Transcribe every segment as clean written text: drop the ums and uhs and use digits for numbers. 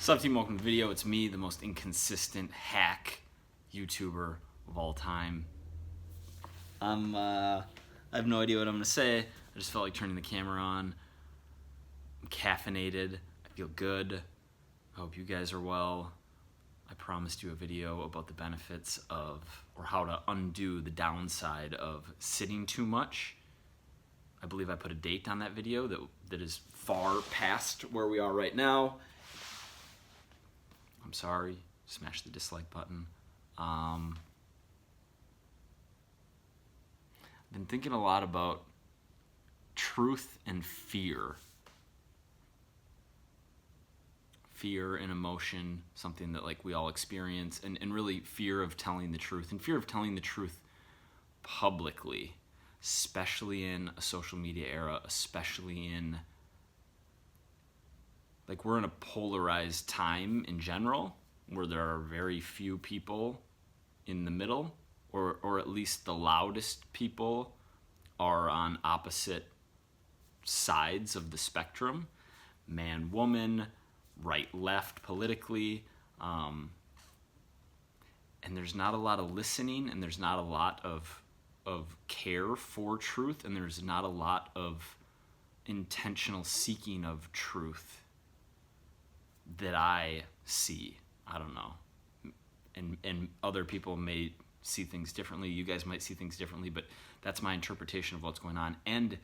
What's up, team? Welcome to the video. It's me, the most inconsistent hack YouTuber of all time. I have no idea what I'm gonna say. I just felt like turning the camera on. I'm caffeinated. I feel good. I hope you guys are well. I promised you a video about the benefits of, or how to undo the downside of sitting too much. I believe I put a date on that video that is far past where we are right now. I'm sorry, smash the dislike button. I've been thinking a lot about truth and fear. Fear and emotion, something that like we all experience, and really fear of telling the truth, and fear of telling the truth publicly, especially in a social media era, especially in, like, we're in a polarized time in general where there are very few people in the middle, or at least the loudest people are on opposite sides of the spectrum, man, woman, right, left politically, and there's not a lot of listening, and there's not a lot of care for truth, and there's not a lot of intentional seeking of truth that I see. I don't know, and other people may see things differently. You guys might see things differently, but that's my interpretation of what's going on. And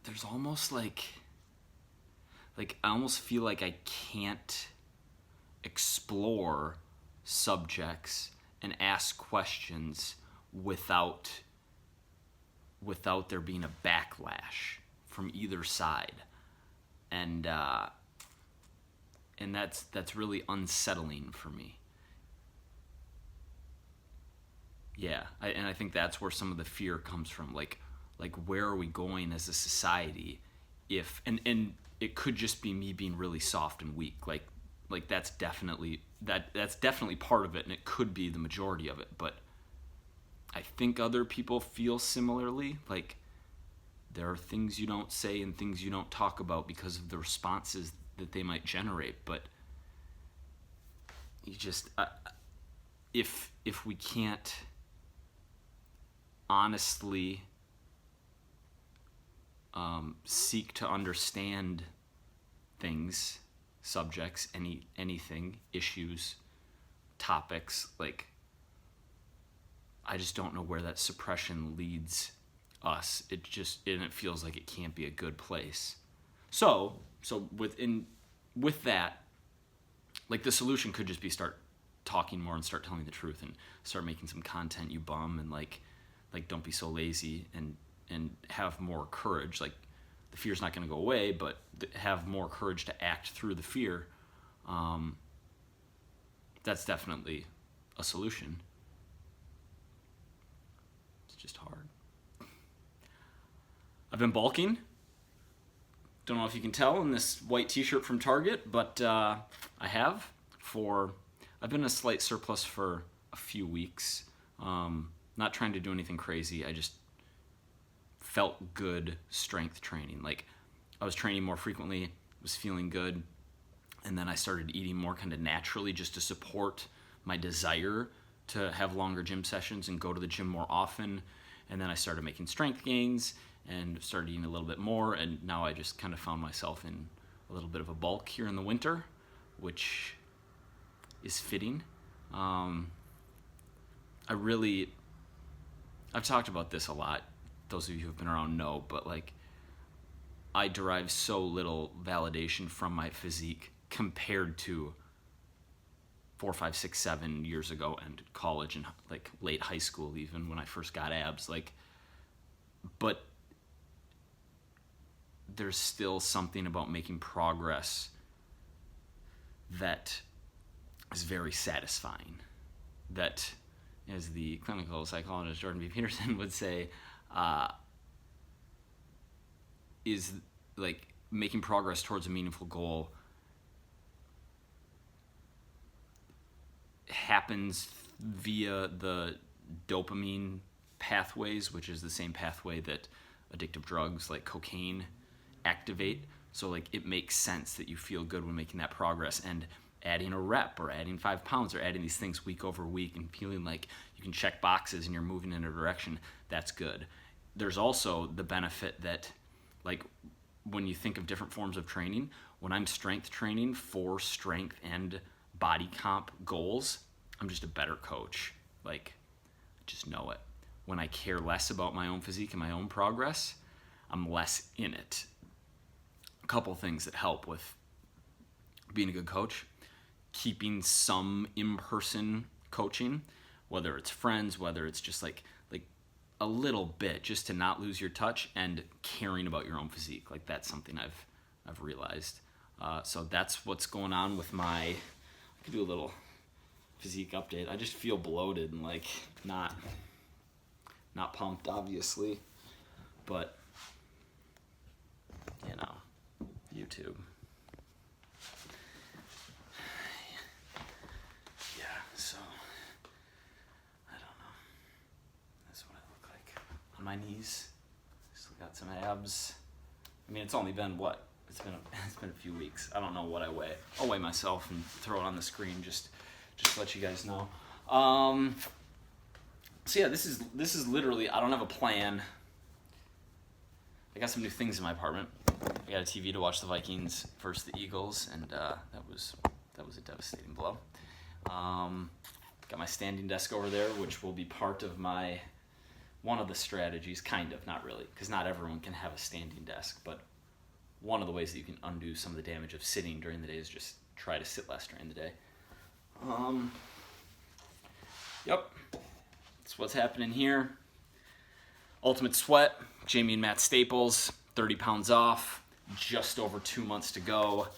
there's almost like I almost feel like I can't explore subjects and ask questions without there being a backlash from either side. And that's really unsettling for me. Yeah, I think that's where some of the fear comes from. Like where are we going as a society if and it could just be me being really soft and weak. Like that's definitely part of it, and it could be the majority of it. But I think other people feel similarly. Like, there are things you don't say and things you don't talk about because of the responses that they might generate. But you just, if we can't honestly seek to understand things, subjects, anything, issues, topics, like, I just don't know where that suppression leads us. It feels like it can't be a good place. So with that, like, the solution could just be start talking more and start telling the truth and start making some content, you bum, and like don't be so lazy and have more courage. Like, the fear's not going to go away, but have more courage to act through the fear. That's definitely a solution. It's just hard. I've been bulking. Don't know if you can tell in this white t-shirt from Target, but I've been in a slight surplus for a few weeks. Not trying to do anything crazy. I just felt good strength training. Like, I was training more frequently, was feeling good, and then I started eating more kind of naturally just to support my desire to have longer gym sessions and go to the gym more often. And then I started making strength gains and started eating a little bit more, and now I just kind of found myself in a little bit of a bulk here in the winter, which is fitting. I've talked about this a lot. Those of you who have been around know, but like, I derive so little validation from my physique compared to 4, 5, 6, 7 years ago, and college and like late high school, even when I first got abs. Like, but there's still something about making progress that is very satisfying. That, as the clinical psychologist Jordan B. Peterson would say, is like making progress towards a meaningful goal happens via the dopamine pathways, which is the same pathway that addictive drugs like cocaine activate So like it makes sense that you feel good when making that progress, and adding a rep or adding 5 pounds or adding these things week over week and feeling like you can check boxes and you're moving in a direction, that's good. There's also the benefit that, like, when you think of different forms of training, when I'm strength training for strength and body comp goals, I'm just a better coach. Like, just know it. When I care less about my own physique and my own progress, I'm less in it. A couple things that help with being a good coach: keeping some in-person coaching, whether it's friends, whether it's just like a little bit, just to not lose your touch, and caring about your own physique. Like, that's something I've realized. So that's what's going on with I could do a little physique update. I just feel bloated and like not pumped, obviously, but you know, YouTube. Yeah, so I don't know. That's what I look like on my knees. Still got some abs. I mean, it's only been what? It's been a few weeks. I don't know what I weigh. I'll weigh myself and throw it on the screen just to let you guys know. So yeah, this is literally, I don't have a plan. I got some new things in my apartment. I got a TV to watch the Vikings versus the Eagles, and that was a devastating blow. Got my standing desk over there, which will be part of one of the strategies, kind of, not really, because not everyone can have a standing desk, but one of the ways that you can undo some of the damage of sitting during the day is just try to sit less during the day. Yep, that's what's happening here. Ultimate Sweat, Jaime and Matt Staples, 30 pounds off, just over 2 months to go.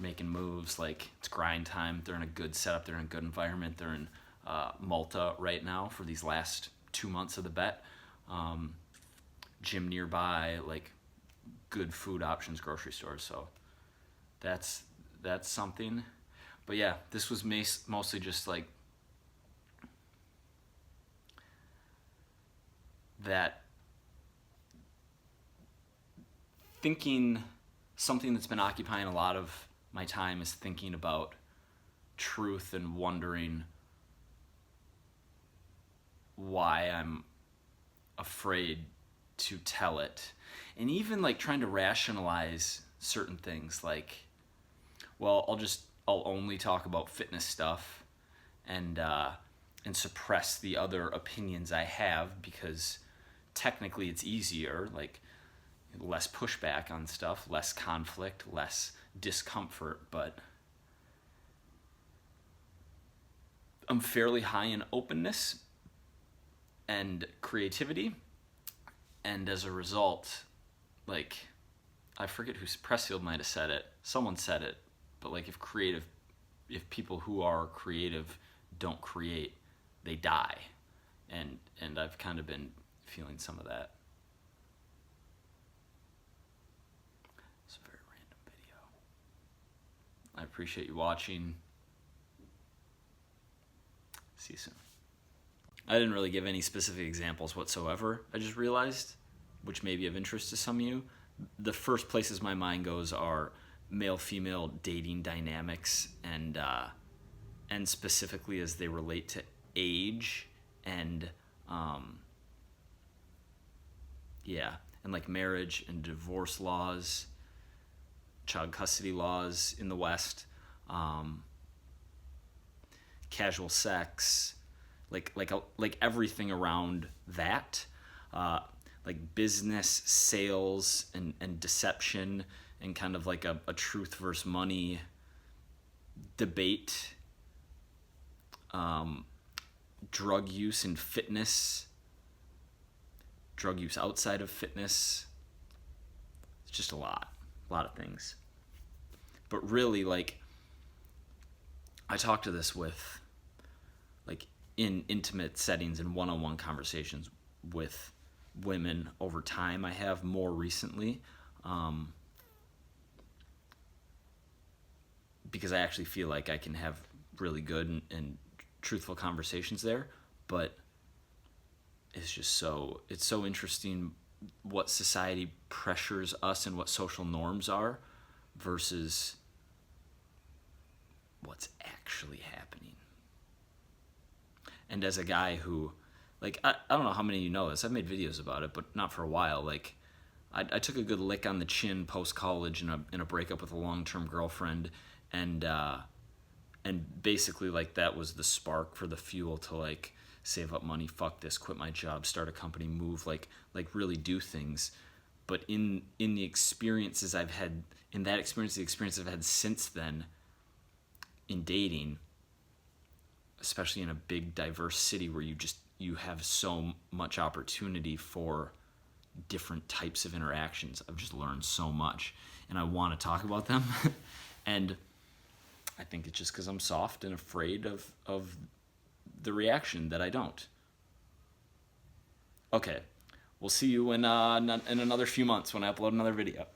Making moves, like, it's grind time. They're in a good setup, they're in a good environment. They're in Malta right now for these last 2 months of the bet. Gym nearby, like, good food options, grocery stores. So that's something. But yeah, this was mostly just like that, thinking. Something that's been occupying a lot of my time is thinking about truth and wondering why I'm afraid to tell it. And even like trying to rationalize certain things, like, well, I'll only talk about fitness stuff and suppress the other opinions I have, because technically it's easier, like less pushback on stuff, less conflict, less discomfort. But I'm fairly high in openness and creativity, and as a result, like, I forget who, Pressfield might have said it, someone said it, but like, if people who are creative don't create, they die. And I've kind of been feeling some of that. It's a very random video. I appreciate you watching. See you soon. I didn't really give any specific examples whatsoever. I just realized, which may be of interest to some of you, the first places my mind goes are male-female dating dynamics, and specifically as they relate to age and and like marriage and divorce laws, child custody laws in the West, casual sex, like everything around that, like business, sales, and deception, and kind of like a truth versus money debate, drug use in fitness, drug use outside of fitness. It's just a lot of things. But really, like, I talk to this with, like, in intimate settings and one-on-one conversations with women over time. I have more recently, because I actually feel like I can have really good and truthful conversations there. But it's so interesting what society pressures us and what social norms are versus what's actually happening. And as a guy who, like, I don't know how many of you know this. I've made videos about it, but not for a while. Like, I took a good lick on the chin post college in a breakup with a long term girlfriend, and basically like that was the spark for the fuel to like save up money, fuck this, quit my job, start a company, move, like really do things. But in the experiences I've had, in that experience, the experience I've had since then, in dating, especially in a big diverse city where you have so much opportunity for different types of interactions, I've just learned so much, and I want to talk about them. And I think it's just because I'm soft and afraid of the reaction that I don't. Okay, we'll see you in another few months when I upload another video.